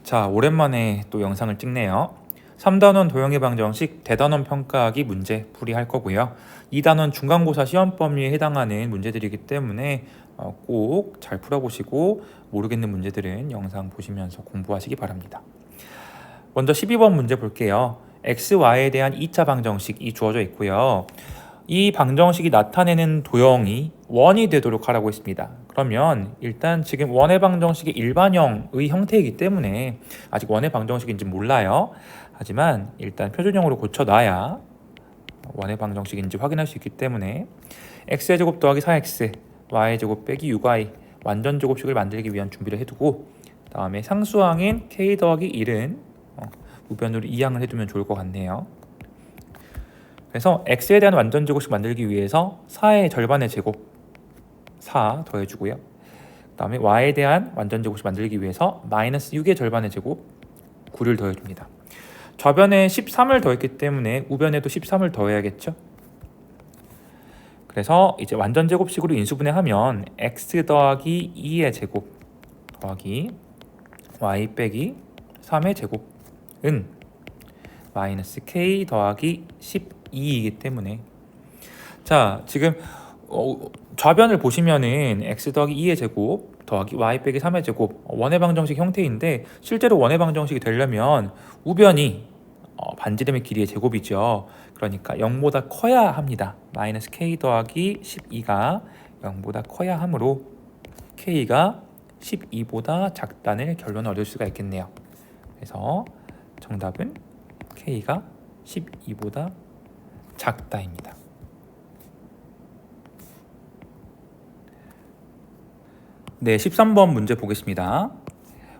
자, 오랜만에 또 영상을 찍네요. 3단원 도형의 방정식 대단원 평가하기 문제 풀이할 거고요. 2단원 중간고사 시험 범위에 해당하는 문제들이기 때문에 꼭 잘 풀어보시고 모르겠는 문제들은 영상 보시면서 공부하시기 바랍니다. 먼저 12번 문제 볼게요. x, y에 대한 2차 방정식이 주어져 있고요. 이 방정식이 나타내는 도형이 원이 되도록 하라고 했습니다. 그러면 일단 지금 원의 방정식이 일반형의 형태이기 때문에 아직 원의 방정식인지 몰라요. 하지만 일단 표준형으로 고쳐놔야 원의 방정식인지 확인할 수 있기 때문에 x의 제곱 더하기 4x, y의 제곱 빼기 6y 완전 제곱식을 만들기 위한 준비를 해두고, 다음에 상수항인 k 더하기 1은 우변으로 이항을 해두면 좋을 것 같네요. 그래서 x에 대한 완전 제곱식 만들기 위해서 4의 절반의 제곱 4 더해주고요. 그 다음에 y에 대한 완전 제곱식 만들기 위해서 마이너스 6의 절반의 제곱 9를 더해줍니다. 좌변에 13을 더했기 때문에 우변에도 13을 더해야겠죠. 그래서 이제 완전 제곱식으로 인수분해하면 x 더하기 2의 제곱 더하기 y 빼기 3의 제곱은 마이너스 k 더하기 12이기 때문에, 자 지금 좌변을 보시면은 x 더하기 2의 제곱 더하기 y 빼기 3의 제곱 원의 방정식 형태인데, 실제로 원의 방정식이 되려면 우변이 반지름의 길이의 제곱이죠. 그러니까 0보다 커야 합니다. 마이너스 k 더하기 12가 0보다 커야 하므로 k가 12보다 작다는 결론을 얻을 수가 있겠네요. 그래서 정답은 k가 12보다 작다입니다. 네, 13번 문제 보겠습니다.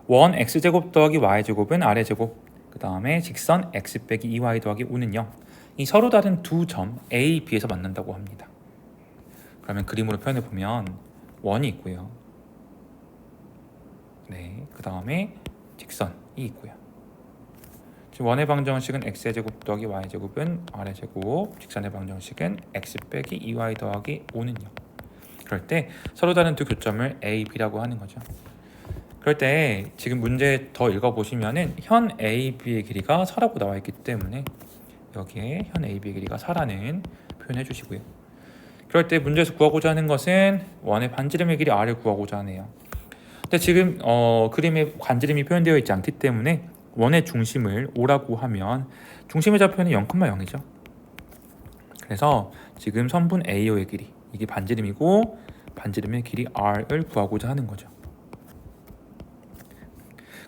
원 x제곱 더하기 y제곱은 a제곱, 그 다음에 직선 x 빼기 2y 더하기 5는요, 이 서로 다른 두 점 a, b에서 만난다고 합니다. 그러면 그림으로 표현해 보면 원이 있고요. 네, 그 다음에 직선이 있고요. 지금 원의 방정식은 x의 제곱 더하기 y 제곱은 r의 제곱, 직선의 방정식은 x 빼기 2y 더하기 5는요. 그럴 때 서로 다른 두 교점을 a, b라고 하는 거죠. 그럴 때 지금 문제 더 읽어보시면은 현 a, b의 길이가 4라고 나와 있기 때문에 여기에 현 a, b의 길이가 4라는 표현해 주시고요. 그럴 때 문제에서 구하고자 하는 것은 원의 반지름의 길이 r을 구하고자 하네요. 근데 지금 그림에 반지름이 표현되어 있지 않기 때문에 원의 중심을 5라고 하면 중심의 좌표는 0,0이죠. 그래서 지금 선분 AO의 길이, 이게 반지름이고 반지름의 길이 R을 구하고자 하는 거죠.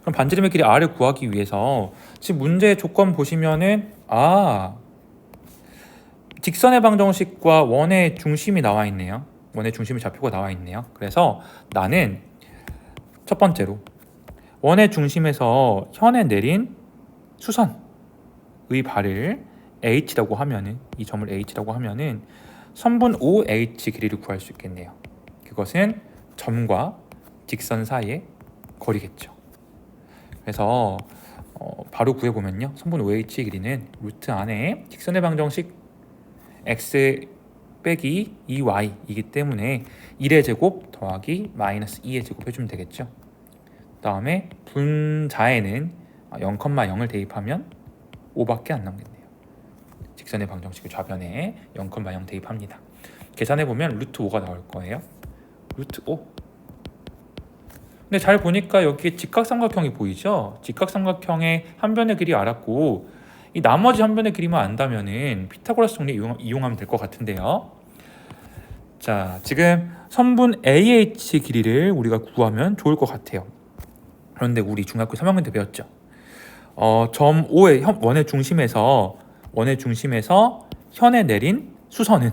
그럼 반지름의 길이 R을 구하기 위해서 지금 문제 조건 보시면은 직선의 방정식과 원의 중심이 나와 있네요. 원의 중심의 좌표가 나와 있네요. 그래서 나는 첫 번째로 원의 중심에서 현에 내린 수선의 발을 h라고 하면은, 이 점을 h라고 하면은 선분 OH 길이를 구할 수 있겠네요. 그것은 점과 직선 사이의 거리겠죠. 그래서 바로 구해보면요, 선분 OH의 길이는 루트 안에 직선의 방정식 x 빼기 2y이기 때문에 1의 제곱 더하기 마이너스 2의 제곱 해주면 되겠죠. 그 다음에 분자에는 0,0을 대입하면 5밖에 안 남겠네요. 직선의 방정식을 좌변에 0,0 대입합니다. 계산해보면 루트 5가 나올 거예요. 루트 5. 근데 잘 보니까 여기 직각삼각형이 보이죠? 직각삼각형의 한 변의 길이 알았고, 이 나머지 한 변의 길이만 안다면은 피타고라스 정리 이용하면 될 것 같은데요. 자, 지금 선분 AH 길이를 우리가 구하면 좋을 것 같아요. 그런데 우리 중학교 3학년 때 배웠죠. 점 O의 원의 중심에서 현에 내린 수선은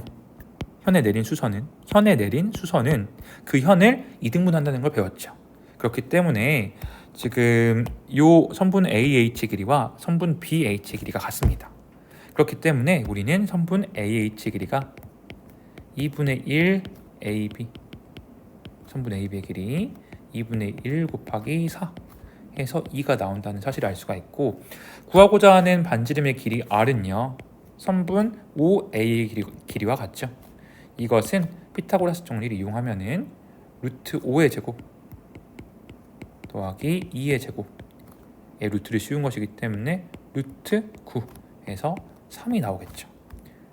그 현을 이등분한다는 걸 배웠죠. 그렇기 때문에 지금 요 선분 AH 길이와 선분 BH 길이가 같습니다. 그렇기 때문에 우리는 선분 AH 길이가 2분의 1 AB, 선분 AB의 길이 2분의 1 곱하기 4 해서 2가 나온다는 사실을 알 수가 있고, 구하고자 하는 반지름의 길이 R은요, 선분 OA의 길이와 같죠. 이것은 피타고라스 정리를 이용하면은 루트 5의 제곱 더하기 2의 제곱 루트를 씌운 것이기 때문에 루트 9에서 3이 나오겠죠.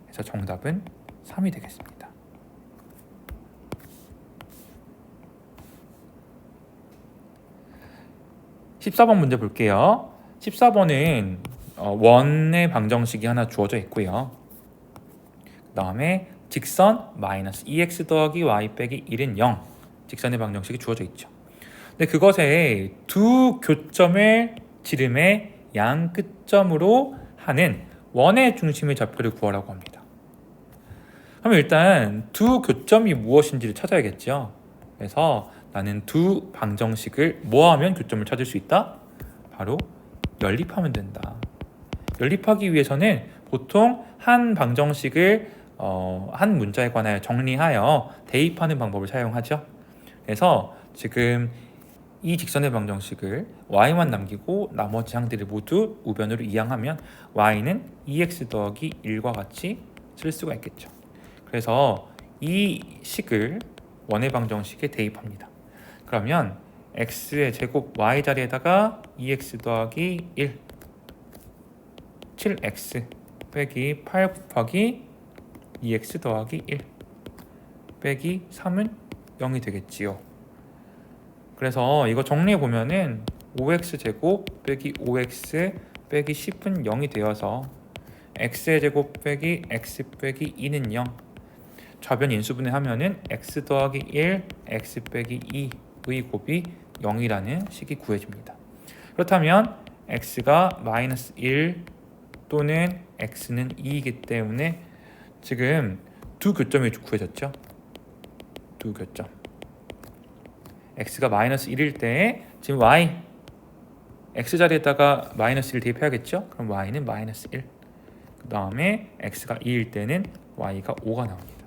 그래서 정답은 3이 되겠습니다. (14번) 문제 볼게요. 14번은 원의 방정식이 하나 주어져 있고요. 그 다음에 직선 마이너스 2x 더하기 y 빼기 1은 0 직선의 방정식이 주어져 있죠. 근데 그것에 두 교점을 지름의 양 끝점으로 하는 원의 중심의 좌표를 구하라고 합니다. 그럼 일단 두 교점이 무엇인지를 찾아야겠죠. 그래서 나는 두 방정식을 뭐 하면 교점을 찾을 수 있다? 바로 연립하면 된다. 연립하기 위해서는 보통 한 방정식을 한 문자에 관하여 정리하여 대입하는 방법을 사용하죠. 그래서 지금 이 직선의 방정식을 y만 남기고 나머지 항들을 모두 우변으로 이항하면 y는 2x 더하기 1과 같이 쓸 수가 있겠죠. 그래서 이 식을 원의 방정식에 대입합니다. 그러면 x의 제곱 y 자리에다가 2x 더하기 1 7x 빼기 8 곱하기 2x 더하기 1 빼기 3은 0이 되겠지요. 그래서 이거 정리해 보면은 5x 제곱 빼기 5x 빼기 10은 0이 되어서 x의 제곱 빼기 x 빼기 2는 0 좌변 인수분해 하면은 x 더하기 1 x 빼기 2의 곱이 0이라는 식이 구해집니다. 그렇다면 x가 마이너스 1 또는 x는 2이기 때문에 지금 두 교점이 구해졌죠. 두 교점 x가 마이너스 1일 때 지금 y x 자리에다가 마이너스 1 대입해야겠죠. 그럼 y는 마이너스 1. 그 다음에 x가 2일 때는 y가 5가 나옵니다.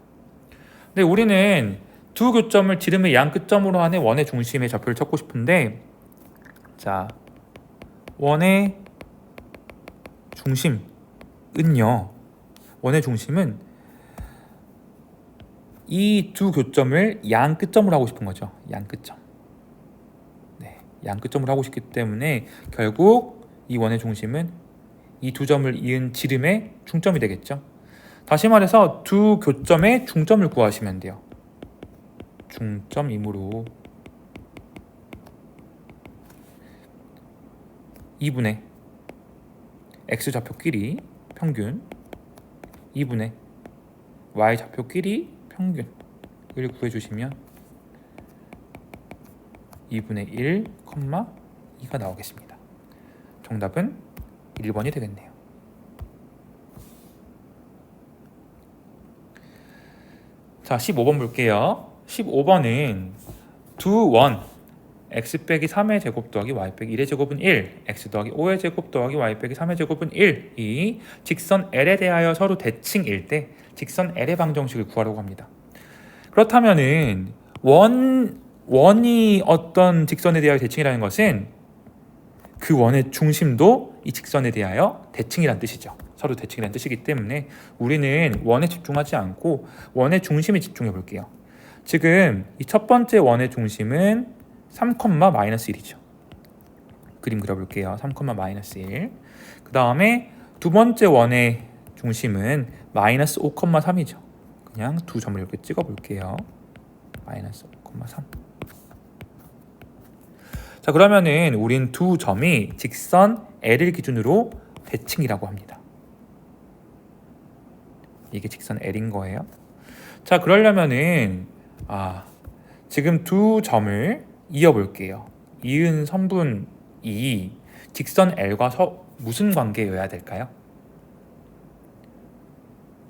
근데 우리는 두 교점을 지름의 양 끝점으로 하는 원의 중심의 좌표를 찾고 싶은데, 자, 원의 중심은요, 원의 중심은 이 두 교점을 양 끝점으로 하고 싶은 거죠. 양 끝점. 네, 양 끝점으로 하고 싶기 때문에 결국 이 원의 중심은 이 두 점을 이은 지름의 중점이 되겠죠. 다시 말해서 두 교점의 중점을 구하시면 돼요. 중점이므로 2분의 x 좌표끼리 평균 2분의 y 좌표끼리 평균을 구해주시면 2분의 1, 2가 나오겠습니다. 정답은 1번이 되겠네요. 자, 15번 볼게요. 15번은 두 원 x 빼기 3의 제곱 더하기 y 빼기 1의 제곱은 1 x 더하기 5의 제곱 더하기 y 빼기 3의 제곱은 1이 직선 L에 대하여 서로 대칭일 때 직선 L의 방정식을 구하려고 합니다. 그렇다면은 원이 어떤 직선에 대하여 대칭이라는 것은 그 원의 중심도 이 직선에 대하여 대칭이란 뜻이죠. 서로 대칭이란 뜻이기 때문에 우리는 원에 집중하지 않고 원의 중심에 집중해 볼게요. 지금 이 첫 번째 원의 중심은 3,-1이죠. 그림 그려볼게요. 3,-1. 그 다음에 두 번째 원의 중심은 마이너스 5,3이죠. 그냥 두 점을 이렇게 찍어볼게요. 마이너스 5,3. 자, 그러면은 우린 두 점이 직선 L을 기준으로 대칭이라고 합니다. 이게 직선 L인 거예요. 자, 그러려면은 지금 두 점을 이어볼게요. 이은 선분이 직선 L과 무슨 관계여야 될까요?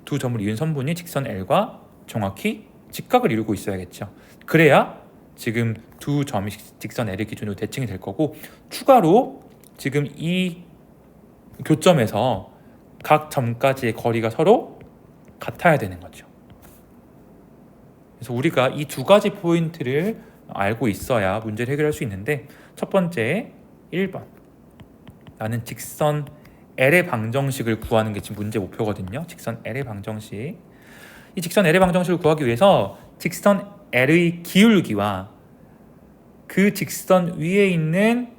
두 점을 이은 선분이 직선 L과 정확히 직각을 이루고 있어야겠죠. 그래야 지금 두 점이 직선 L의 기준으로 대칭이 될 거고, 추가로 지금 이 교점에서 각 점까지의 거리가 서로 같아야 되는 거죠. 그래서 우리가 이 두 가지 포인트를 알고 있어야 문제를 해결할 수 있는데, 첫 번째 1번 나는 직선 L의 방정식을 구하는 게 지금 문제 목표거든요. 직선 L의 방정식. 이 직선 L의 방정식을 구하기 위해서 직선 L의 기울기와 그 직선 위에 있는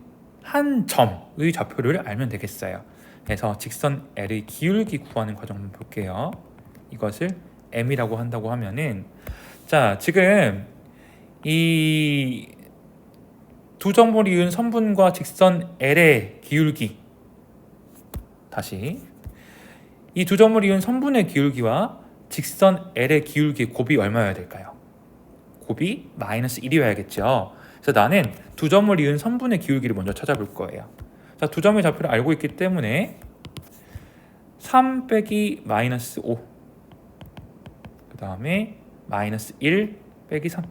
한 점의 좌표를 알면 되겠어요. 그래서 직선 L의 기울기 구하는 과정 한번 볼게요. 이것을 M이라고 한다고 하면은, 자, 지금 이 두 점을 이은 선분과 직선 L의 기울기, 다시 이 두 점을 이은 선분의 기울기와 직선 L의 기울기 곱이 얼마여야 될까요? 곱이 마이너스 1이어야겠죠. 그래서 나는 두 점을 이은 선분의 기울기를 먼저 찾아볼 거예요. 자, 두 점의 좌표를 알고 있기 때문에 3 빼기 마이너스 5, 그 다음에 마이너스 1 빼기 3,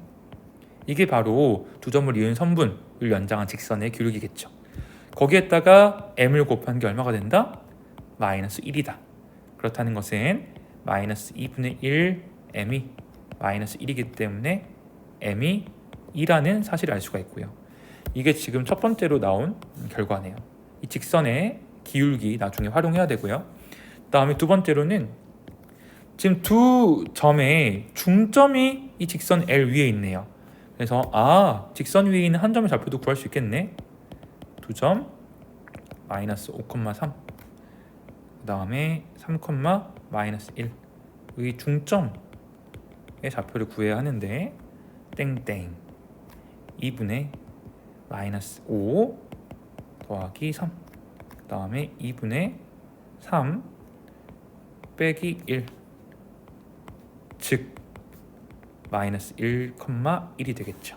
이게 바로 두 점을 이은 선분을 연장한 직선의 기울기겠죠. 거기에다가 m을 곱한 게 얼마가 된다? 마이너스 1이다. 그렇다는 것은 마이너스 2분의 1 m이 마이너스 1이기 때문에 m이 2라는 사실을 알 수가 있고요. 이게 지금 첫 번째로 나온 결과네요. 이 직선의 기울기 나중에 활용해야 되고요. 그 다음에 두 번째로는 지금 두 점의 중점이 이 직선 L 위에 있네요. 그래서 직선 위에 있는 한 점의 좌표도 구할 수 있겠네. 두 점 마이너스 5,3, 그 다음에 3, 마이너스 1의 중점의 좌표를 구해야 하는데, 땡땡 2분의 마이너스 5 더하기 3, 그 다음에 2분의 3 빼기 1, 즉 마이너스 1,1이 되겠죠.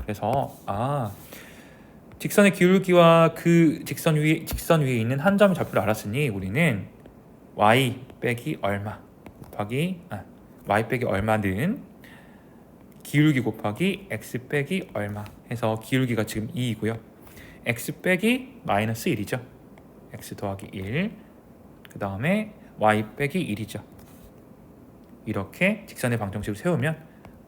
그래서 직선의 기울기와 그 직선 위에 있는 한 점의 좌표를 알았으니 우리는 y 빼기 얼마 곱하기 y 빼기 얼마는 기울기 곱하기 x 빼기 얼마 해서 기울기가 지금 2이고요. x 빼기 마이너스 1이죠. x 더하기 1, 그 다음에 y 빼기 1이죠. 이렇게 직선의 방정식을 세우면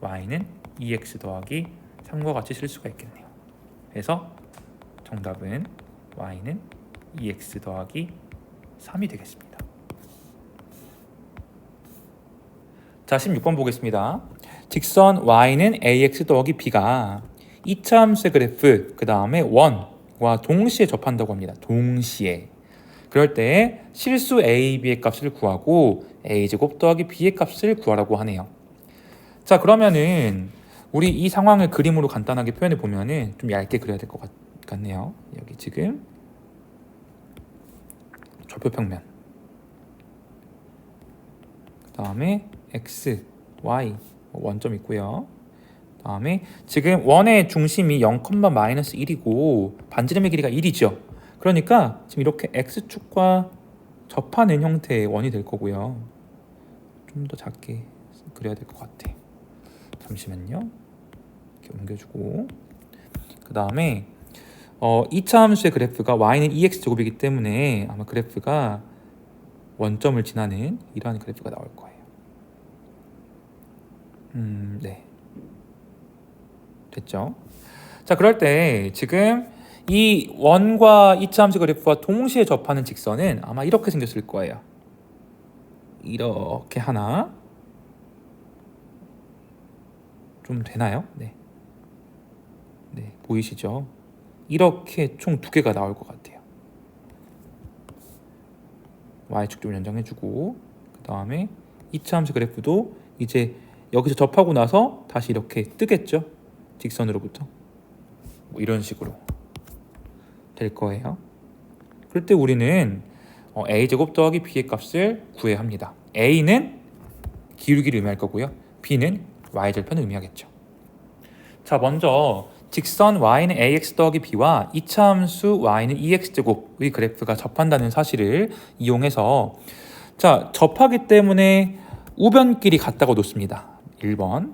y는 2x 더하기 3과 같이 쓸 수가 있겠네요. 그래서 정답은 y는 2x 더하기 3이 되겠습니다. 자, 16번 보겠습니다. 직선 y는 ax 더하기 b가 2차 함수의 그래프 그 다음에 1과 동시에 접한다고 합니다. 동시에. 그럴 때 실수 a, b의 값을 구하고 a제곱 더하기 b의 값을 구하라고 하네요. 자, 그러면은 우리 이 상황을 그림으로 간단하게 표현해 보면은 좀 얇게 그려야 될 것 같네요. 여기 지금 좌표평면, 그 다음에 x, y 원점 있고요. 그 다음에 지금 원의 중심이 0,-1이고 반지름의 길이가 1이죠. 그러니까 지금 이렇게 x축과 접하는 형태의 원이 될 거고요. 좀 더 작게 그려야 될 것 같아요. 잠시만요. 이렇게 옮겨주고, 그 다음에 2차 함수의 그래프가 y는 2x제곱이기 때문에 아마 그래프가 원점을 지나는 이러한 그래프가 나올 거예요. 네, 됐죠? 자, 그럴 때 지금 이 원과 2차 함수 그래프와 동시에 접하는 직선은 아마 이렇게 생겼을 거예요. 이렇게 하나, 좀 되나요? 네, 보이시죠? 이렇게 총 2개가 나올 것 같아요. y축 좀 연장해주고, 그 다음에 2차 함수 그래프도 이제 여기서 접하고 나서 다시 이렇게 뜨겠죠? 직선으로부터 뭐 이런 식으로 될 거예요. 그럴 때 우리는 a제곱 더하기 b의 값을 구해야 합니다. a는 기울기를 의미할 거고요, b는 y절편을 의미하겠죠. 자, 먼저 직선 y는 ax 더하기 b와 2차 함수 y는 2x제곱의 그래프가 접한다는 사실을 이용해서, 자, 접하기 때문에 우변끼리 같다고 놓습니다. 1번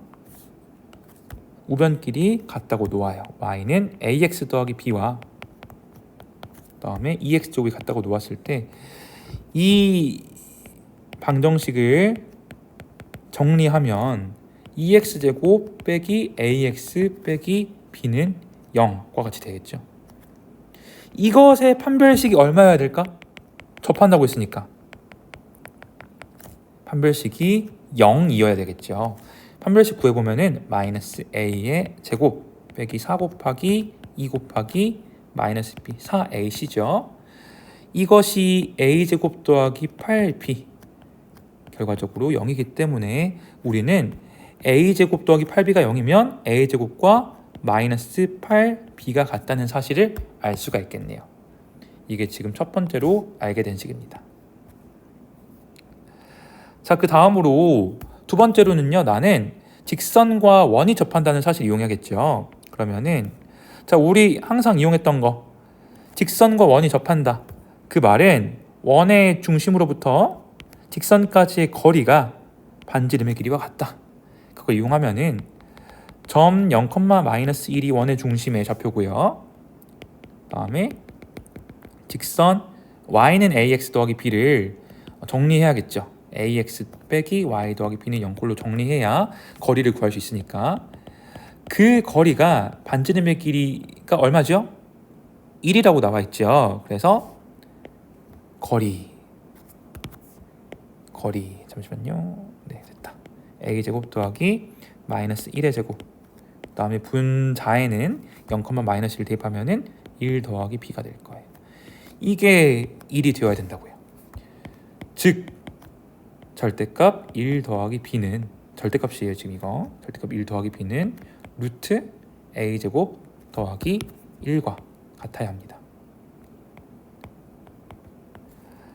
우변끼리 같다고 놓아요. y는 ax 더하기 b와 그 다음에 2x제곱이 같다고 놓았을 때 이 방정식을 정리하면 2x제곱 빼기 ax 빼기 b는 0과 같이 되겠죠. 이것의 판별식이 얼마여야 될까? 접한다고 했으니까 판별식이 0이어야 되겠죠. 판별식 구해보면은 마이너스 a의 제곱 빼기 4 곱하기 2 곱하기 마이너스 b 4ac죠. 이것이 a제곱 더하기 8b 결과적으로 0이기 때문에 우리는 a제곱 더하기 8b가 0이면 a제곱과 마이너스 8b가 같다는 사실을 알 수가 있겠네요. 이게 지금 첫 번째로 알게 된 식입니다. 자, 그 다음으로 두 번째로는요, 나는 직선과 원이 접한다는 사실을 이용해야겠죠. 그러면은 자, 우리 항상 이용했던 거, 직선과 원이 접한다. 그 말은 원의 중심으로부터 직선까지의 거리가 반지름의 길이와 같다. 그걸 이용하면은 점 0, 마이너스 1이 원의 중심의 좌표고요. 다음에 직선 y는 ax 더하기 b를 정리해야겠죠. ax 빼기 y 더하기 b는 0꼴로 정리해야 거리를 구할 수 있으니까 그 거리가 반지름의 길이가 얼마죠? 1이라고 나와 있죠. 그래서 거리 잠시만요. 네, 됐다. a제곱 더하기 마이너스 1의 제곱, 그 다음에 분자에는 0, 마이너스 1 대입하면은 1 더하기 b가 될 거예요. 이게 1이 되어야 된다고요. 즉 절대값 1 더하기 b는 절대값이에요. 지금 이거 절대값 1 더하기 b는 루트 a제곱 더하기 1과 같아야 합니다.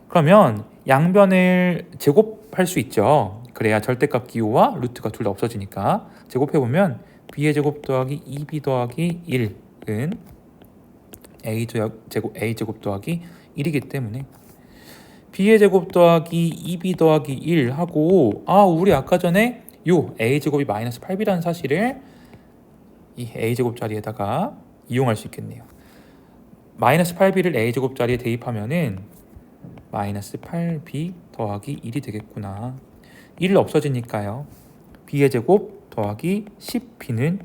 그러면 양변을 제곱할 수 있죠. 그래야 절대값 기호와 루트가 둘 다 없어지니까 제곱해보면 b의 제곱 더하기 2b 더하기 1은 a제곱 더하기 1이기 때문에 b의 제곱 더하기 2b 더하기 1 하고 우리 아까 전에 요 a제곱이 마이너스 8b라는 사실을 이 a제곱 자리에다가 이용할 수 있겠네요. 마이너스 8b를 a제곱 자리에 대입하면은 마이너스 8b 더하기 1이 되겠구나. 1 없어지니까요. b의 제곱 더하기 10b는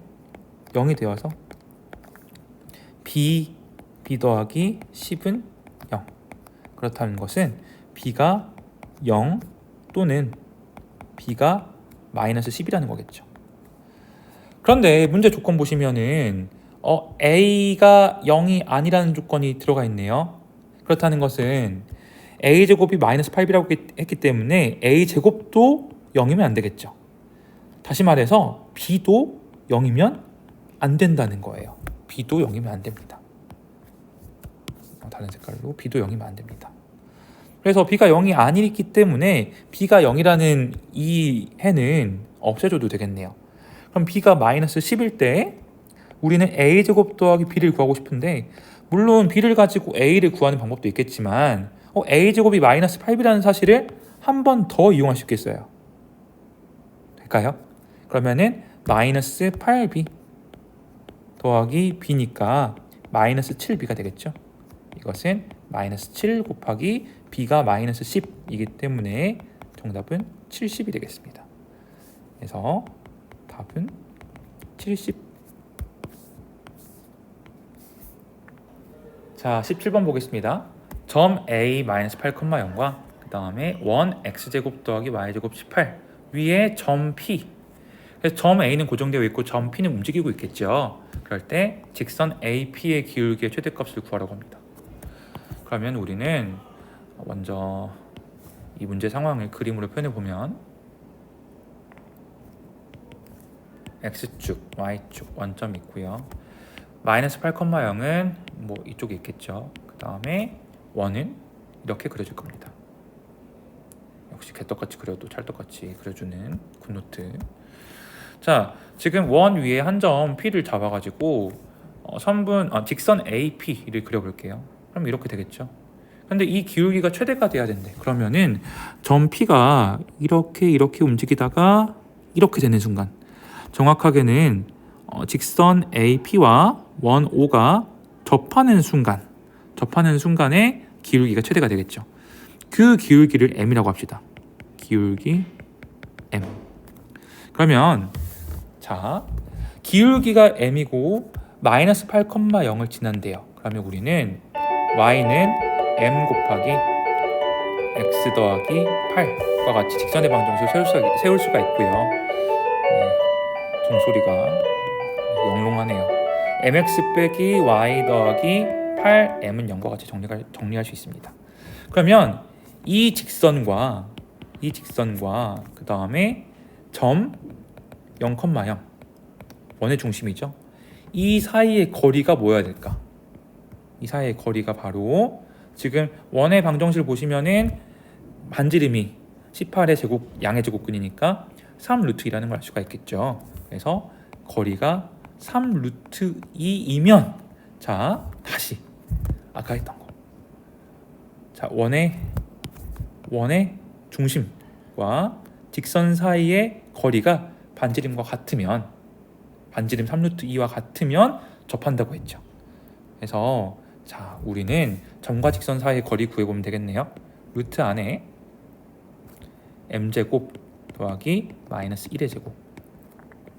0이 되어서 b 더하기 10은 0. 그렇다는 것은 b가 0 또는 b가 마이너스 10이라는 거겠죠. 그런데 문제 조건 보시면은 a가 0이 아니라는 조건이 들어가 있네요. 그렇다는 것은 a제곱이 마이너스 8b라고 했기 때문에 a제곱도 0이면 안 되겠죠. 다시 말해서 b도 0이면 안 된다는 거예요. b도 0이면 안 됩니다. 다른 색깔로 b도 0이면 안 됩니다. 그래서 b가 0이 아니기 때문에 b가 0이라는 이 해는 없애줘도 되겠네요. 그럼 b가 마이너스 10일 때 우리는 a제곱 더하기 b를 구하고 싶은데, 물론 b를 가지고 a를 구하는 방법도 있겠지만 a제곱이 마이너스 8b라는 사실을 한 번 더 이용할 수 있겠어요. 될까요? 그러면은 마이너스 8b 더하기 b니까 마이너스 7b가 되겠죠. 이것은 마이너스 7 곱하기 b가 마이너스 10이기 때문에 정답은 70이 되겠습니다. 그래서 답은 70. 자, 17번 보겠습니다. 점 a-8,0과 그 다음에 원 x제곱 더하기 y제곱 18 위에 점 p. 그래서 점 a는 고정되어 있고 점 p는 움직이고 있겠죠. 그럴 때 직선 ap의 기울기의 최대값을 구하라고 합니다. 그러면 우리는 먼저 이 문제 상황을 그림으로 표현해 보면 x축, y축 원점이 있고요. 마이너스 8,0은 뭐 이쪽에 있겠죠. 그 다음에 원은 이렇게 그려줄 겁니다. 역시 개떡같이 그려도 찰떡같이 그려주는 굿노트. 자, 지금 원 위에 한 점 P를 잡아가지고 직선 AP를 그려볼게요. 그럼 이렇게 되겠죠. 근데 이 기울기가 최대가 돼야 된대. 그러면은 점 P가 이렇게 움직이다가 이렇게 되는 순간, 정확하게는 직선 AP와 원 O가 접하는 순간에 기울기가 최대가 되겠죠. 그 기울기를 M이라고 합시다. 기울기 M. 그러면 자, 기울기가 M이고 마이너스 8,0을 지난대요. 그러면 우리는 Y는 M 곱하기 X 더하기 8과 같이 직선의 방정식을 세울 수가 있고요. 네, 종소리가 영롱하네요. mx 빼기 y 더하기 8m은 0과 같이 정리할 수 있습니다. 그러면 이 직선과 그 다음에 점 0,0 원의 중심이죠. 이 사이의 거리가 뭐여야 될까? 이 사이의 거리가 바로 지금 원의 방정식을 보시면은 반지름이 18의 제곱 양의 제곱근이니까 3루트2라는 걸 알 수가 있겠죠. 그래서 거리가 3루트2이면 자 다시 아까 했던 거. 자 원의 중심과 직선 사이의 거리가 반지름과 같으면 반지름 3루트2와 같으면 접한다고 했죠. 그래서 자 우리는 점과 직선 사이의 거리 구해보면 되겠네요. 루트 안에 m제곱 더하기 마이너스 1의 제곱,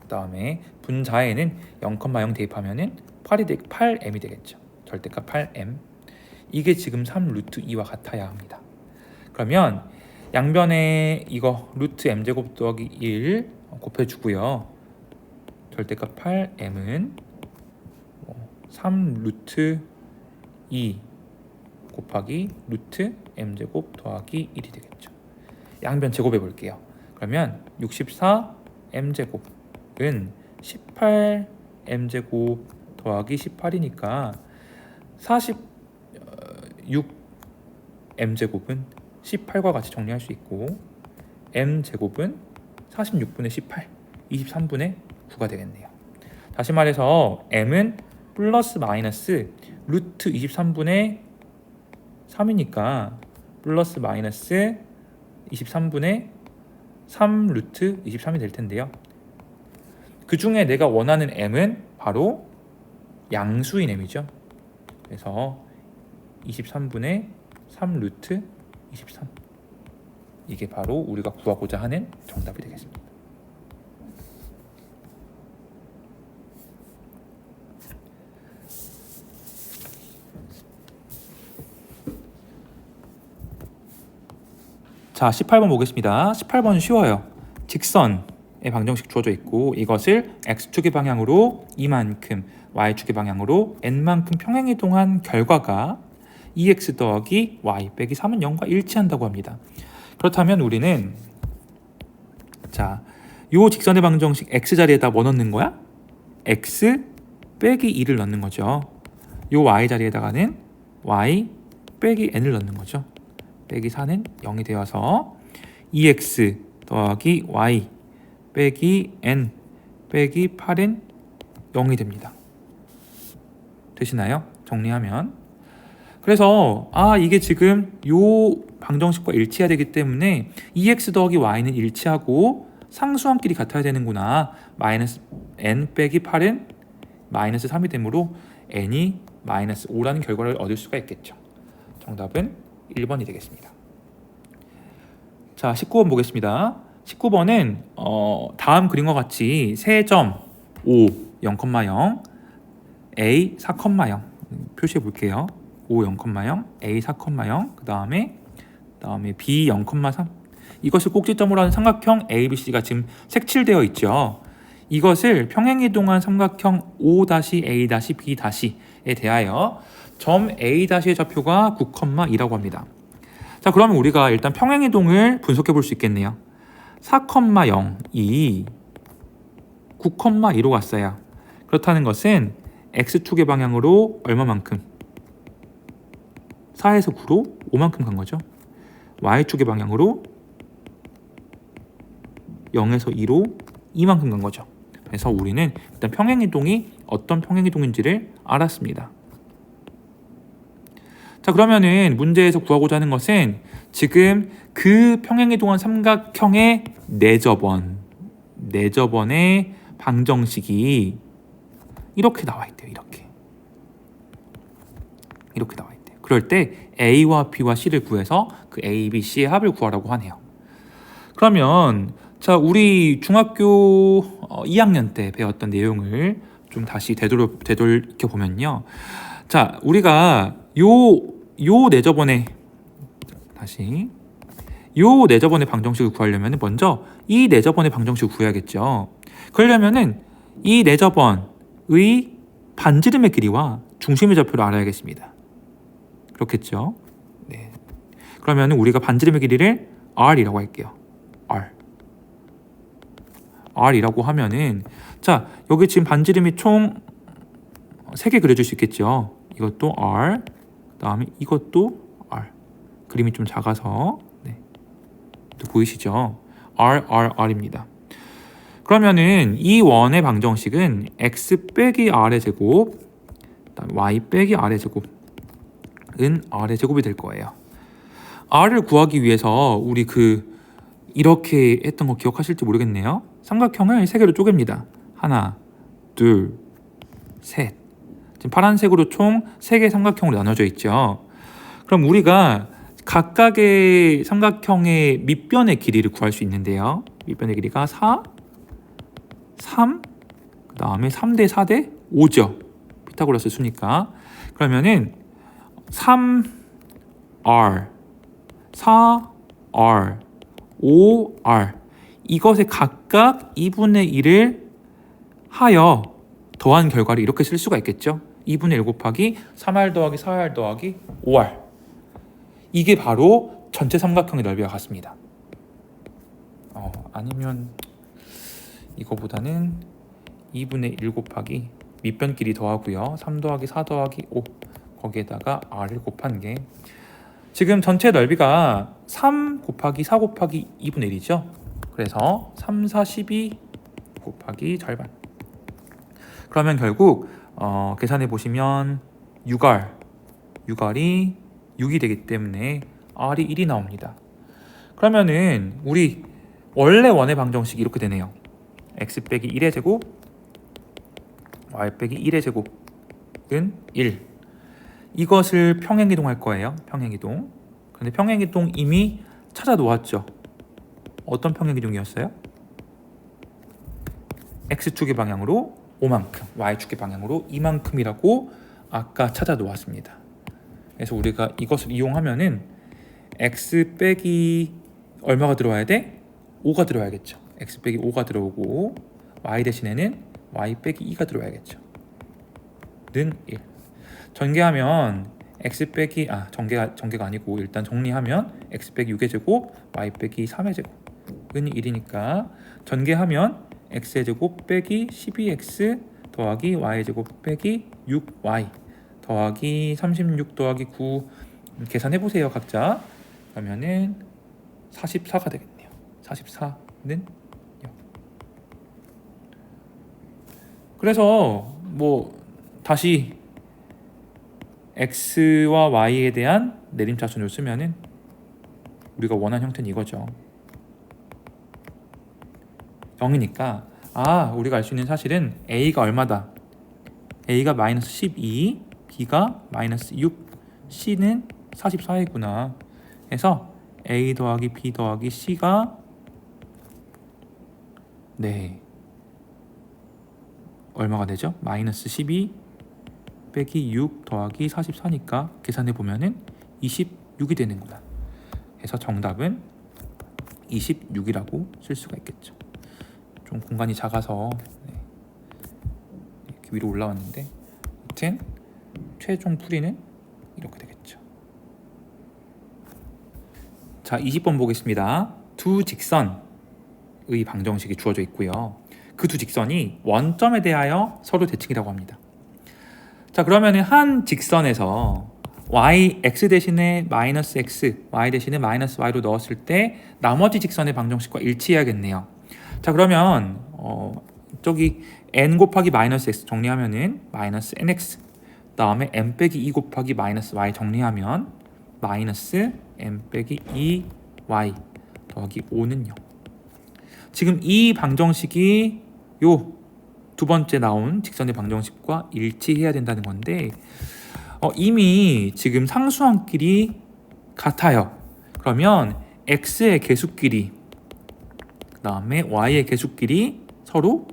그 다음에 분자에는 0,0 대입하면은 8m이 되겠죠. 절대값 8m. 이게 지금 3루트2와 같아야 합니다. 그러면 양변에 이거 루트 m제곱 더하기 1 곱해주고요. 절대값 8m은 3루트2 곱하기 루트 m제곱 더하기 1이 되겠죠. 양변 제곱해 볼게요. 그러면 64m제곱은 18m제곱 더하기 18이니까 46m제곱은 18과 같이 정리할 수 있고 m제곱은 46분의 18, 23분의 9가 되겠네요. 다시 말해서 m은 플러스 마이너스 루트 23분의 3이니까 플러스 마이너스 23분의 3 루트 23이 될 텐데요. 그 중에 내가 원하는 m은 바로 양수인 m이죠. 그래서 23분의 3 루트 23. 이게 바로 우리가 구하고자 하는 정답이 되겠습니다. 자, 18번 보겠습니다. 18번 쉬워요. 직선의 방정식 주어져 있고 이것을 x축의 방향으로 이만큼, y축의 방향으로 n만큼 평행이동한 결과가 2x 더하기 y 빼기 3은 0과 일치한다고 합니다. 그렇다면 우리는 자, 요 직선의 방정식 x 자리에다 뭐 넣는 거야? x 빼기 2를 넣는 거죠. 요 y 자리에다가는 y 빼기 n을 넣는 거죠. 빼기 4는 0이 되어서 2x 더하기 y 빼기 n 빼기 8은 0이 됩니다. 되시나요? 정리하면. 그래서 이게 지금 요 방정식과 일치해야 되기 때문에 2x 더하기 y는 일치하고 상수함끼리 같아야 되는구나. 마이너스 n 빼기 8은 마이너스 3이 되므로 n이 마이너스 5라는 결과를 얻을 수가 있겠죠. 정답은 1번이 되겠습니다. 자, 19번 보겠습니다. 19번은 다음 그림과 같이 세점 5, 0,0, a 4,0 표시해 볼게요. 5, 0,0, a 4,0 그 다음에 b 0,3 이것을 꼭지점으로 하는 삼각형 ABC가 지금 색칠되어 있죠. 이것을 평행이동한 삼각형 O-A-B-에 대하여 점 A-의 좌표가 9,2라고 합니다. 자, 그러면 우리가 일단 평행이동을 분석해 볼 수 있겠네요. 4,0이 9,2로 갔어요. 그렇다는 것은 X축의 방향으로 얼마만큼? 4에서 9로 5만큼 간 거죠. Y축의 방향으로 0에서 2로 2만큼 간 거죠. 그래서 우리는 일단 평행이동이 어떤 평행이동인지를 알았습니다. 자, 그러면은 문제에서 구하고자 하는 것은 지금 그 평행이동한 삼각형의 내저번의 방정식이 이렇게 나와 있대요. 이렇게 나와 있대요. 그럴 때 A와 B와 C를 구해서 그 A, B, C의 합을 구하라고 하네요. 그러면 자, 우리 중학교 2학년 때 배웠던 내용을 좀 다시 되돌이켜 보면요. 자, 우리가 요 내저번의 방정식을 구하려면 먼저 이 내저번의 방정식을 구해야겠죠. 그러려면은 이 내저번의 반지름의 길이와 중심의 좌표를 알아야겠습니다. 그렇겠죠. 네. 그러면 우리가 반지름의 길이를 r이라고 할게요. r이라고 하면은 자 여기 지금 반지름이 총 3개 그려줄 수 있겠죠. 이것도 r, 그 다음에 이것도 r. 그림이 좀 작아서 네. 또 보이시죠? r입니다. 그러면은 이 원의 방정식은 x 빼기 r의 제곱, 그다음에 y 빼기 r의 제곱은 r의 제곱이 될 거예요. r을 구하기 위해서 우리 이렇게 했던 거 기억하실지 모르겠네요. 삼각형을 3개로 쪼갭니다. 하나, 둘, 셋. 지금 파란색으로 총 3개의 삼각형으로 나눠져 있죠. 그럼 우리가 각각의 삼각형의 밑변의 길이를 구할 수 있는데요. 밑변의 길이가 4, 3, 그 다음에 3대 4대 5죠. 피타고라스 수니까. 그러면은 3r, 4r, 5r 이것에 각각 2분의 1을 하여 더한 결과를 이렇게 쓸 수가 있겠죠. 2분의 1 곱하기 3r 더하기 4r 더하기 5r. 이게 바로 전체 삼각형의 넓이와 같습니다. 아니면 이거보다는 2분의 1 곱하기 밑변 길이 더하고요. 3 더하기 4 더하기 5 거기에다가 r을 곱한 게 지금 전체 넓이가 3 곱하기 4 곱하기 2분의 1이죠. 그래서 3, 4, 12 곱하기 절반. 그러면 결국 계산해 보시면 6r이 6이 되기 때문에 r이 1이 나옵니다. 그러면은 우리 원래 원의 방정식이 이렇게 되네요. x 빼기 1의 제곱 y 빼기 1의 제곱은 1. 이것을 평행이동할 거예요. 평행이동. 그런데 평행이동 이미 찾아 놓았죠. 어떤 평행이동이었어요? x축의 방향으로 5만큼, y축의 방향으로 2만큼이라고 아까 찾아 놓았습니다. 그래서 우리가 이것을 이용하면은 x 빼기 얼마가 들어와야 돼? 5가 들어와야겠죠. x 빼기 5가 들어오고 y 대신에는 y 빼기 2가 들어와야겠죠. 는 1. 전개하면 x 빼기 전개가 아니고 일단 정리하면 x 빼기 6의 제곱 y 빼기 3의 제곱은 1이니까 전개하면 x의 제곱 빼기 12x 더하기 y의 제곱 빼기 6y 더하기 36 더하기 9 계산해 보세요 각자. 그러면은 44가 되겠네요. 44는 0. 그래서 다시 x와 y에 대한 내림차순을 쓰면은 우리가 원하는 형태는 이거죠. 0이니까 우리가 알 수 있는 사실은 a가 얼마다? a가 마이너스 12, b가 마이너스 6, c는 44이구나. 해서 a 더하기 b 더하기 c가 얼마가 되죠? 마이너스 12 빼기 6 더하기 44니까 계산해 보면은 26이 되는구나. 그래서 정답은 26이라고 쓸 수가 있겠죠. 좀 공간이 작아서 이렇게 위로 올라왔는데 아무튼 최종 풀이는 이렇게 되겠죠. 자, 20번 보겠습니다. 두 직선의 방정식이 주어져 있고요. 그 두 직선이 원점에 대하여 서로 대칭이라고 합니다. 자, 그러면 한 직선에서 x 대신에 마이너스 x, y 대신에 마이너스 y로 넣었을 때 나머지 직선의 방정식과 일치해야겠네요. 자, 그러면 저기 n 곱하기 마이너스 x 정리하면은 마이너스 nx, 다음에 m 빼기 2 곱하기 마이너스 y 정리하면 마이너스 m 빼기 2y 더하기 5는요. 지금 이 방정식이 요 두 번째 나온 직선의 방정식과 일치해야 된다는 건데 이미 지금 상수항끼리 같아요. 그러면 x의 계수끼리 그 다음에 y의 계수끼리 서로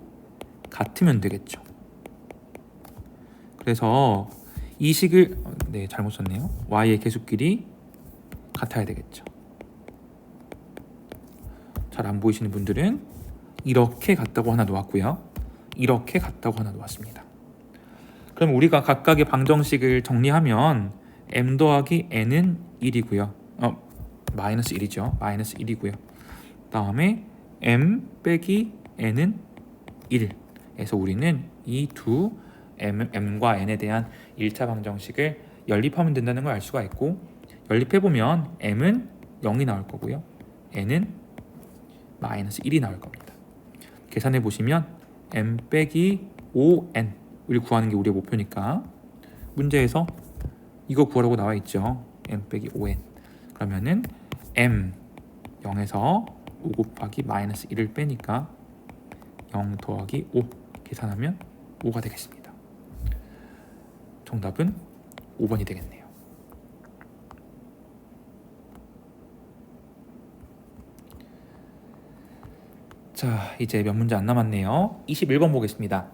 같으면 되겠죠. 그래서 이 식을 잘못 썼네요. y의 계수끼리 같아야 되겠죠. 잘 안 보이시는 분들은 이렇게 같다고 하나 놓았고요. 이렇게 같다고 하나 놓았습니다. 그럼 우리가 각각의 방정식을 정리하면 m 더하기 n은 1이고요. 마이너스 1이죠. 마이너스 1이고요. 다음에 m 빼기 n은 1. 그래서 우리는 이 두 m과 n에 대한 1차 방정식을 연립하면 된다는 걸 알 수가 있고, 연립해보면 m은 0이 나올 거고요. n은 마이너스 1이 나올 겁니다. 계산해보시면 m 빼기 5n 을 구하는 게 우리의 목표니까 문제에서 이거 구하라고 나와 있죠. m 빼기 5n. 그러면은 m 0에서 5 곱하기 마이너스 1을 빼니까 0 더하기 5 계산하면 5가 되겠습니다. 정답은 5번이 되겠네요. 자, 이제 몇 문제 안 남았네요. 21번 보겠습니다.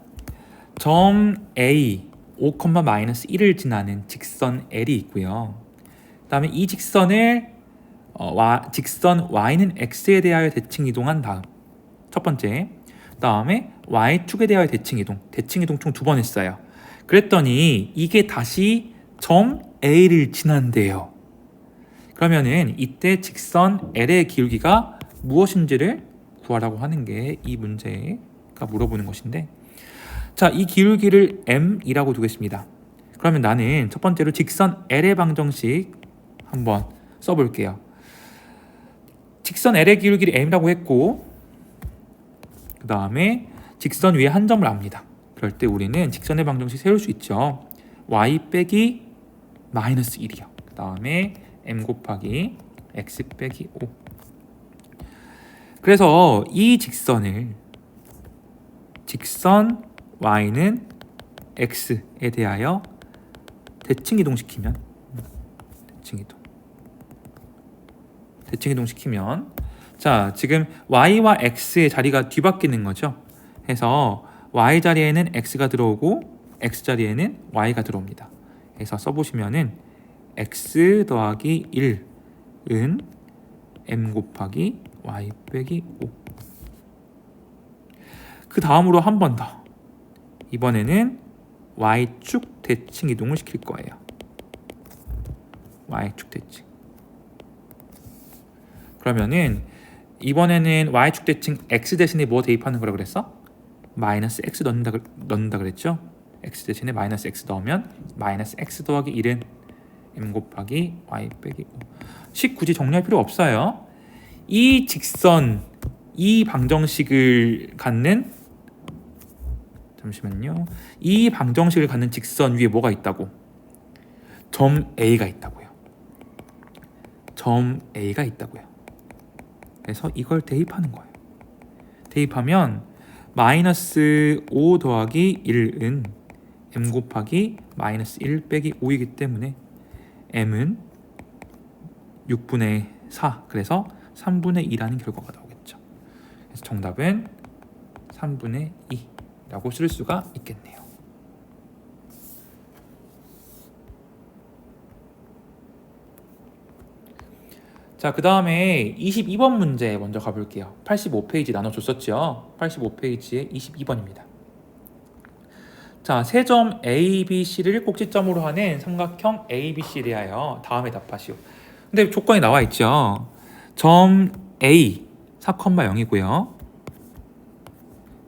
점 A 5,-1을 지나는 직선 L이 있고요. 그 다음에 이 직선을 직선 Y는 X에 대하여 대칭 이동한 다음, 첫 번째, 그 다음에 Y축에 대하여 대칭 이동 총 2번 했어요. 그랬더니 이게 다시 점 A를 지난대요. 그러면은 이때 직선 L의 기울기가 무엇인지를 구하라고 하는 게 이 문제가 물어보는 것인데, 자, 이 기울기를 m이라고 두겠습니다. 그러면 나는 첫 번째로 직선 L의 방정식 한번 써볼게요. 직선 L의 기울기를 m이라고 했고, 그 다음에 직선 위에 한 점을 압니다. 그럴 때 우리는 직선의 방정식 세울 수 있죠. y 빼기 마이너스 1이요. 그 다음에 m 곱하기 x 빼기 5. 그래서 이 직선을 직선 y는 x에 대하여 대칭 이동시키면 자, 지금 y와 x의 자리가 뒤바뀌는 거죠. 해서 y 자리에는 x가 들어오고 x 자리에는 y가 들어옵니다. 그래서 써보시면은 x 더하기 1은 m 곱하기 y 빼기 5. 그 다음으로 한 번 더, 이번에는 y축 대칭 이동을 시킬 거예요. y축 대칭. 그러면은 이번에는 y축 대칭 x 대신에 뭐 대입하는 거라고 그랬어? 마이너스 x 넣는다 그랬죠? x 대신에 마이너스 x 넣으면 마이너스 x 더하기 1은 m 곱하기 y 빼기 5. 식 굳이 정리할 필요 없어요. 이 직선, 이 방정식을 갖는, 잠시만요, 이 방정식을 갖는 직선 위에 뭐가 있다고? 점 A가 있다고요. 점 A가 있다고요. 그래서 이걸 대입하는 거예요. 대입하면 마이너스 5 더하기 1은 m 곱하기 마이너스 1 빼기 5이기 때문에 m은 6분의 4, 그래서 3분의 2라는 결과가 나오겠죠. 그래서 정답은 3분의 2라고 쓸 수가 있겠네요. 자, 그 다음에 22번 문제 먼저 가볼게요. 85페이지 나눠줬었죠. 85페이지에 22번입니다. 자, 세 점 A, B, C를 꼭지점으로 하는 삼각형 A, B, C에 대하여 다음에 답하시오. 근데 조건이 나와 있죠. 점 A 4,0이고요.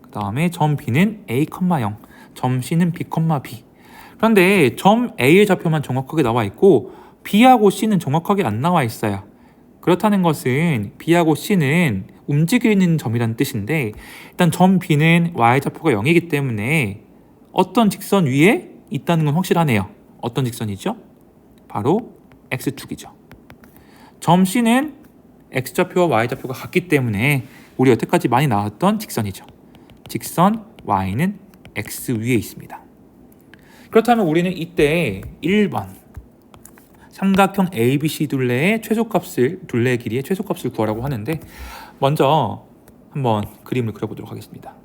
그 다음에 점 B는 A, 0, 점 C는 B, B. 그런데 점 A의 좌표만 정확하게 나와 있고 B하고 C는 정확하게 안 나와 있어요. 그렇다는 것은 B하고 C는 움직이는 점이라는 뜻인데, 일단 점 B는 Y좌표가 0이기 때문에 어떤 직선 위에 있다는 건 확실하네요. 어떤 직선이죠? 바로 X축이죠. 점 C는 X좌표와 Y좌표가 같기 때문에 우리 여태까지 많이 나왔던 직선이죠. 직선 Y는 X 위에 있습니다. 그렇다면 우리는 이때 1번 삼각형 ABC 둘레의 최소값을, 둘레의 길이의 최소값을 구하라고 하는데, 먼저 한번 그림을 그려보도록 하겠습니다.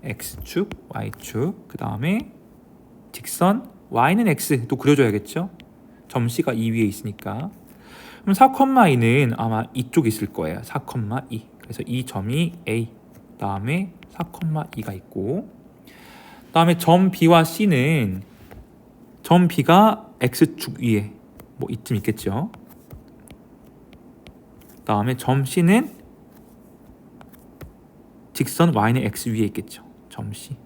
X축, Y축, 그 다음에 직선 Y는 X도 그려줘야겠죠? 점 C가 이 위에 있으니까. 그럼 4,2는 아마 이쪽에 있을 거예요. 4,2. 그래서 이 점이 A. 다음에 4,2가 있고, 다음에 점 B와 C는 점 B가 X축 위에 뭐 이쯤 있겠죠. 다음에 점 C는 직선 Y는 X 위에 있겠죠. 점 C.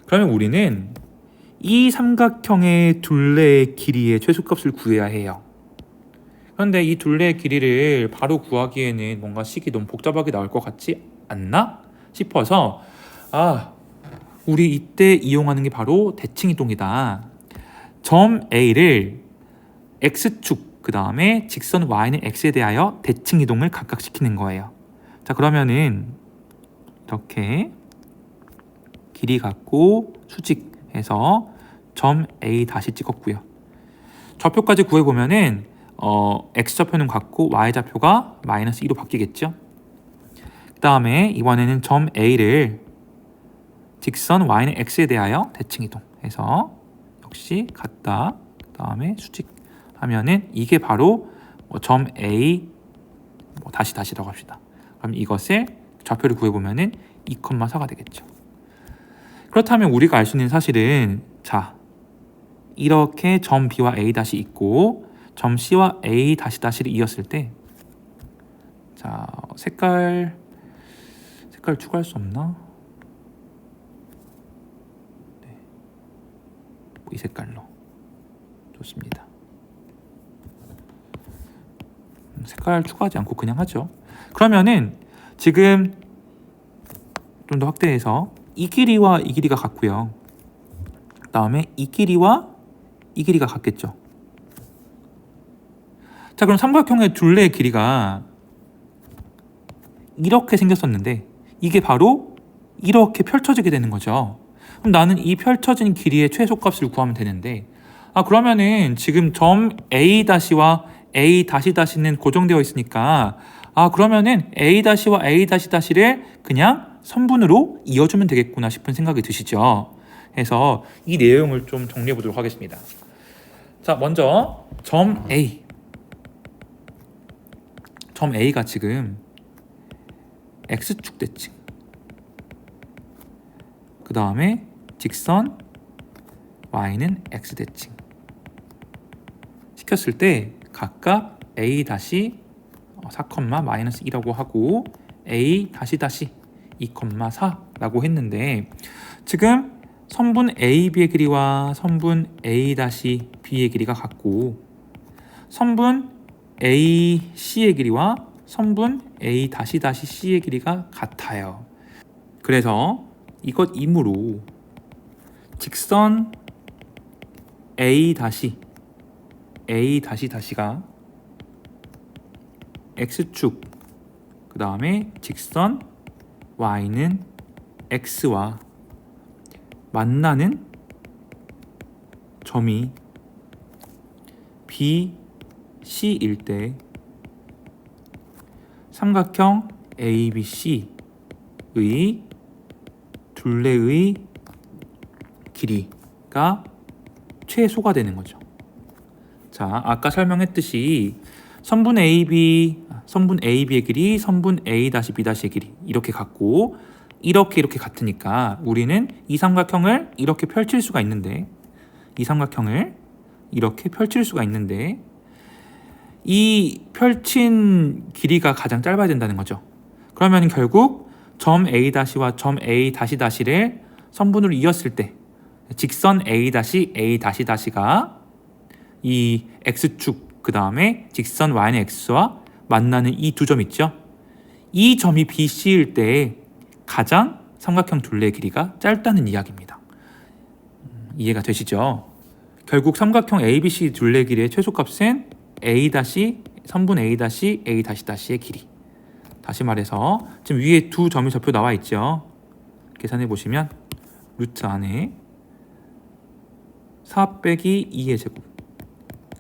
그러면 우리는 이 삼각형의 둘레의 길이의 최소값을 구해야 해요. 그런데 이 둘레의 길이를 바로 구하기에는 뭔가 식이 너무 복잡하게 나올 것 같지 않나 싶어서 우리 이때 이용하는 게 바로 대칭이동이다. 점 A를 X축 그 다음에 직선 Y는 X에 대하여 대칭이동을 각각 시키는 거예요. 자, 그러면은 이렇게 길이 갖고 수직해서 점 A 다시 찍었고요. 좌표까지 구해보면은 X좌표는 같고 Y좌표가 마이너스 2로 바뀌겠죠. 그 다음에 이번에는 점 A를 직선 Y는 X에 대하여 대칭이동해서 역시 같다. 그 다음에 수직하면은 이게 바로 점 A 다시라고 합시다. 그럼 이것을 좌표를 구해보면은 2,4가 되겠죠. 그렇다면 우리가 알 수 있는 사실은 자, 이렇게 점 B와 A 다시 있고 점 C와 A 다시를 이었을 때, 자, 색깔 추가할 수 없나? 네. 이 색깔로 좋습니다. 색깔 추가하지 않고 그냥 하죠. 그러면은 지금 좀 더 확대해서 이 길이와 이 길이가 같고요. 그 다음에 이 길이와 이 길이가 같겠죠. 자, 그럼 삼각형의 둘레의 길이가 이렇게 생겼었는데 이게 바로 이렇게 펼쳐지게 되는 거죠. 그럼 나는 이 펼쳐진 길이의 최소값을 구하면 되는데, 그러면은 지금 점 A-와 A-는 고정되어 있으니까 그러면은 A-와 A-를 그냥 선분으로 이어주면 되겠구나 싶은 생각이 드시죠. 그래서 이 내용을 좀 정리해 보도록 하겠습니다. 자, 먼저 점 A가 지금 X축 대칭, 그 다음에 직선 Y는 X 대칭 시켰을 때 각각 A-4,-2라고 하고 A-2,4라고 했는데, 지금 선분 AB의 길이와 선분 A-B의 길이가 같고 선분 AC의 길이와 선분 A-C의 길이가 같아요. 그래서 이것이므로 직선 A-가 X축, 그 다음에 직선 Y는 X와 만나는 점이 BC일 때 삼각형 ABC의 둘레의 길이가 최소가 되는 거죠. 자, 아까 설명했듯이 선분 AB의 길이, 선분 A-B의 길이 이렇게 같고 이렇게 같으니까 우리는 이 삼각형을 이렇게 펼칠 수가 있는데, 이 펼친 길이가 가장 짧아야 된다는 거죠. 그러면 결국 점 A-와 점 A-를 선분으로 이었을 때 직선 A-가 이 X축 그 다음에 직선 Y는 X와 만나는 이 두 점 있죠. 이 점이 BC일 때 가장 삼각형 둘레의 길이가 짧다는 이야기입니다. 이해가 되시죠? 결국 삼각형 ABC 둘레 길이의 최소값은 선분 A-의 길이. 다시 말해서 지금 위에 두 점이 좌표 나와 있죠. 계산해 보시면 루트 안에 4 빼기 2의 제곱,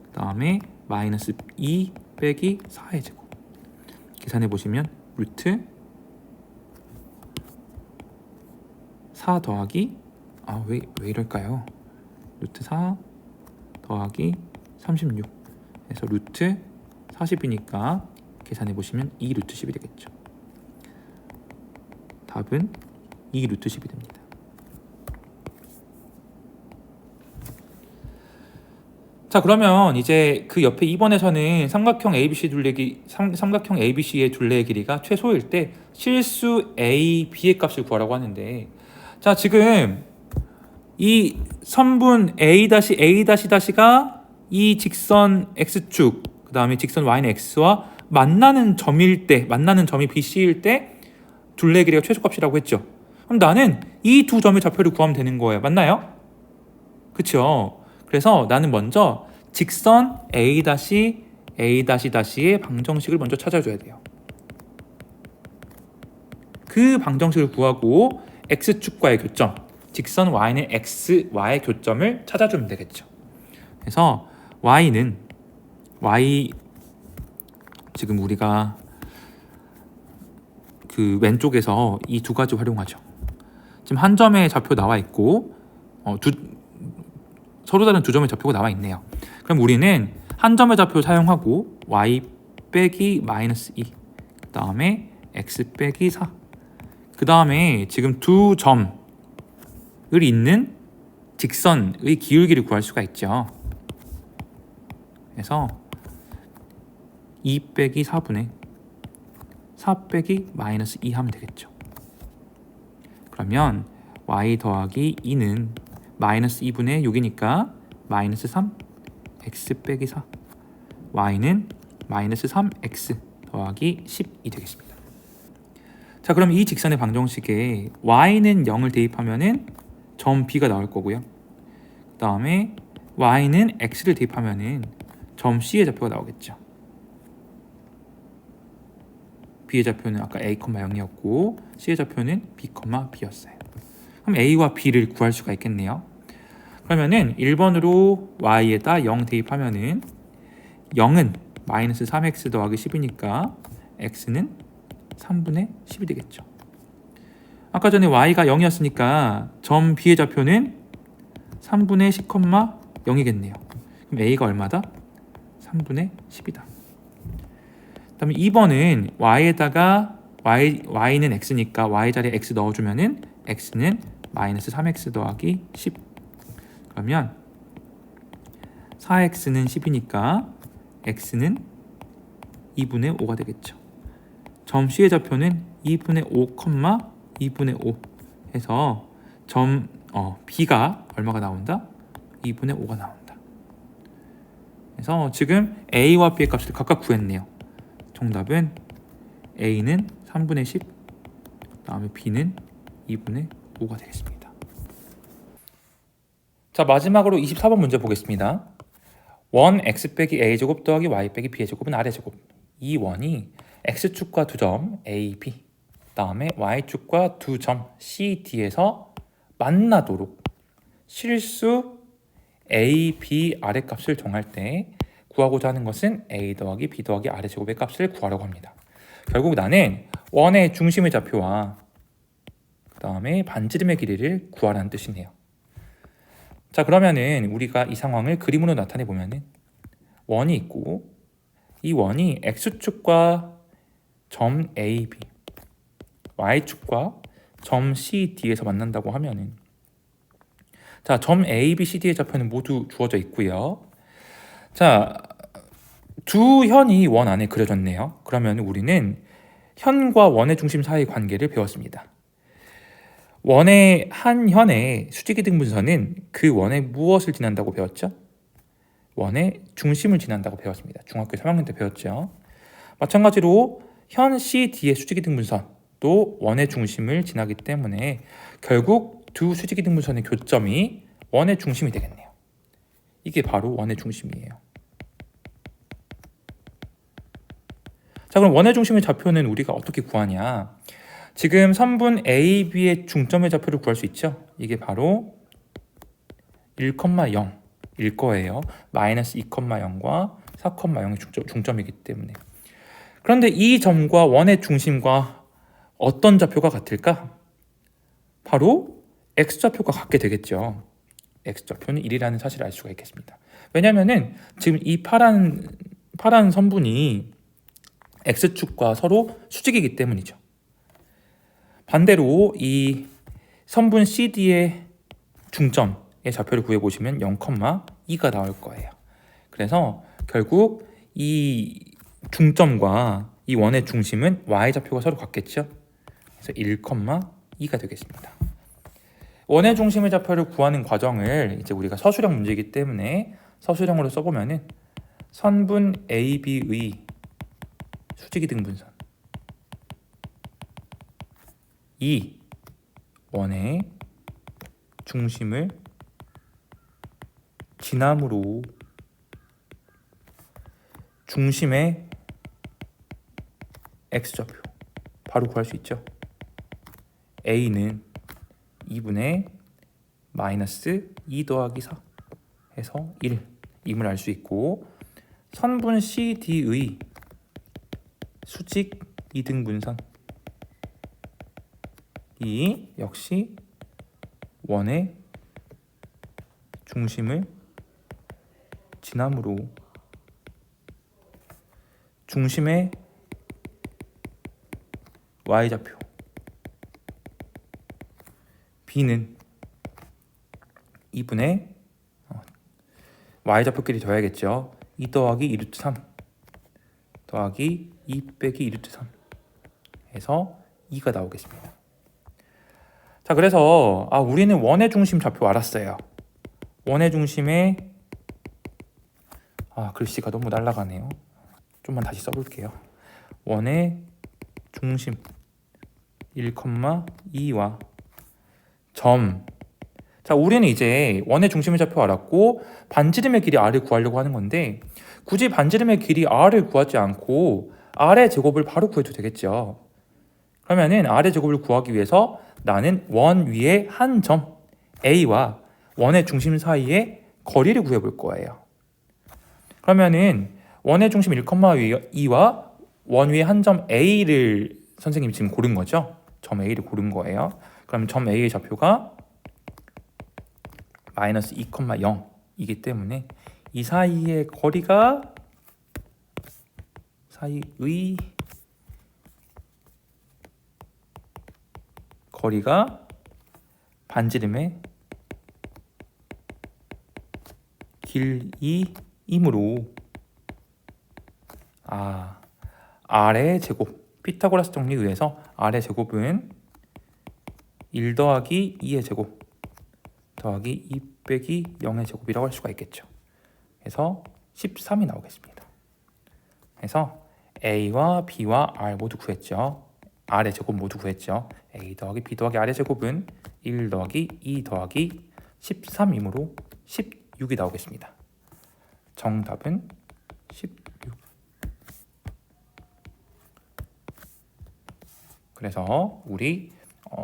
그 다음에 마이너스 2 빼기 4의 제곱. 계산해 보시면 루트 4 더하기 왜 이럴까요? 루트 4 더하기 36 해서 루트 40이니까 계산해 보시면 2 루트 10이 되겠죠. 답은 2 루트 10이 됩니다. 자, 그러면 이제 그 옆에 2번에서는 삼각형 ABC의 둘레의 길이가 최소일 때 실수 A, B의 값을 구하라고 하는데, 자, 지금 이 선분 A-A'-가 이 직선 X축, 그 다음에 직선 Y는 X와 만나는 점이 BC일 때 둘레의 길이가 최소값이라고 했죠. 그럼 나는 이 두 점의 좌표를 구하면 되는 거예요. 맞나요? 그쵸? 그래서 나는 먼저 직선 A'-의 방정식을 먼저 찾아줘야 돼요. 그 방정식을 구하고 X축과의 교점, 직선 Y는 XY의 교점을 찾아주면 되겠죠. 그래서 지금 우리가 그 왼쪽에서 이 두 가지 활용하죠. 지금 한 점의 좌표 나와 있고 서로 다른 두 점의 좌표가 나와 있네요. 그럼 우리는 한 점의 좌표 사용하고 y 빼기 마이너스 2, 그 다음에 x 빼기 4, 그 다음에 지금 두 점을 잇는 직선의 기울기를 구할 수가 있죠. 그래서 2 빼기 4분의 4 빼기 마이너스 2 하면 되겠죠. 그러면 y 더하기 2는 마이너스 2분의 6이니까 마이너스 3 x 빼기 4, y는 마이너스 3x 더하기 10이 되겠습니다. 자, 그럼 이 직선의 방정식에 y는 0을 대입하면은 점 B가 나올 거고요. 그 다음에 y는 x를 대입하면은 점 C의 좌표가 나오겠죠. B의 좌표는 아까 a, 0이었고 C의 좌표는 b, b였어요. 그럼 a와 b를 구할 수가 있겠네요. 그러면은 1번으로 y에다 0 대입하면은 0은 마이너스 3x 더하기 10이니까 x는 3분의 10이 되겠죠. 아까 전에 y가 0이었으니까 점 B의 좌표는 3분의 10, 0이겠네요. 그럼 a가 얼마다? 3분의 10이다. 그 다음에 2번은 y에다가 y는 x니까 y 자리에 x 넣어주면은 x는 마이너스 3x 더하기 10. 그러면 4x는 10이니까 x는 2분의 5가 되겠죠. 점 C의 좌표는 2분의 5, 2분의 5 해서 점 B가 얼마가 나온다? 2분의 5가 나온다. 그래서 지금 A와 B의 값을 각각 구했네요. 정답은 A는 3분의 10, 다음에 B는 2분의 5가 되겠습니다. 자, 마지막으로 24번 문제 보겠습니다. 원 x 빼기 a제곱 더하기 y 빼기 b제곱은 r제곱. 이 원이 x축과 두 점 a, b, 다음에 y축과 두 점 c, d에서 만나도록 실수 a, b, r의 값을 정할 때 구하고자 하는 것은 a 더하기 b 더하기 r제곱의 값을 구하려고 합니다. 결국 나는 원의 중심의 좌표와 그 다음에 반지름의 길이를 구하라는 뜻이네요. 자, 그러면은 우리가 이 상황을 그림으로 나타내 보면은 원이 있고 이 원이 x축과 점 A, B, y축과 점 C, D에서 만난다고 하면은 자, 점 A, B, C, D의 좌표는 모두 주어져 있고요. 자, 두 현이 원 안에 그려졌네요. 그러면 우리는 현과 원의 중심 사이의 관계를 배웠습니다. 원의 한 현의 수직이등분선은 그 원의 무엇을 지난다고 배웠죠? 원의 중심을 지난다고 배웠습니다. 중학교 3학년 때 배웠죠. 마찬가지로 현 CD의 수직이등분선도 원의 중심을 지나기 때문에 결국 두 수직이등분선의 교점이 원의 중심이 되겠네요. 이게 바로 원의 중심이에요. 자, 그럼 원의 중심의 좌표는 우리가 어떻게 구하냐? 지금 선분 A, B의 중점의 좌표를 구할 수 있죠? 이게 바로 1,0일 거예요. 마이너스 2,0과 4,0의 중점이기 때문에. 그런데 이 점과 원의 중심과 어떤 좌표가 같을까? 바로 X좌표가 같게 되겠죠. X좌표는 1이라는 사실을 알 수가 있겠습니다. 왜냐면은 지금 이 파란 선분이 X축과 서로 수직이기 때문이죠. 반대로 이 선분 CD의 중점의 좌표를 구해보시면 0,2가 나올 거예요. 그래서 결국 이 중점과 이 원의 중심은 y좌표가 서로 같겠죠. 그래서 1,2가 되겠습니다. 원의 중심의 좌표를 구하는 과정을 이제 우리가 서술형 문제이기 때문에 서술형으로 써보면은 선분 AB의 수직이등분선 이 원의 중심을 지남으로 중심의 x좌표 바로 구할 수 있죠. a는 2분의 마이너스 2 더하기 4 해서 1임을 알 수 있고, 선분 CD의 수직 이등분선 이 역시 원의 중심을 지남으로 중심의 y좌표 b는 2분의 y좌표끼리 더해야겠죠. 2 더하기 2 루트 3 더하기 2 빼기 2 루트 3 해서 2가 나오겠습니다. 자, 그래서 우리는 원의 중심 좌표 알았어요. 원의 중심의 글씨가 너무 날아가네요. 좀만 다시 써볼게요. 원의 중심 1,2와 점. 자, 우리는 이제 원의 중심의 좌표 알았고 반지름의 길이 r을 구하려고 하는 건데, 굳이 반지름의 길이 r을 구하지 않고 r의 제곱을 바로 구해도 되겠죠. 그러면은 r의 제곱을 구하기 위해서 나는 원 위에 한 점 A와 원의 중심 사이의 거리를 구해볼 거예요. 그러면은 원의 중심 1,2와 원 위에 한 점 A를 선생님이 지금 고른 거죠. 점 A를 고른 거예요. 그럼 점 A의 좌표가 마이너스 2,0이기 때문에 이 사이의 거리가 사이의 거리가 반지름의 길이이므로 r의 제곱, 피타고라스 정리에 의해서 r의 제곱은 1 더하기 2의 제곱 더하기 2 빼기 0의 제곱이라고 할 수가 있겠죠. 그래서 13이 나오겠습니다. 그래서 A와 B와 R 모두 구했죠. R의 제곱 모두 구했죠. A 더하기 B 더하기 R의 제곱은 1 더하기 2 더하기 13이므로 16이 나오겠습니다. 정답은 16. 그래서 우리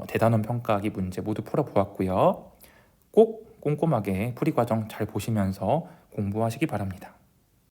대단원 평가하기 문제 모두 풀어보았고요. 꼭 꼼꼼하게 풀이 과정 잘 보시면서 공부하시기 바랍니다.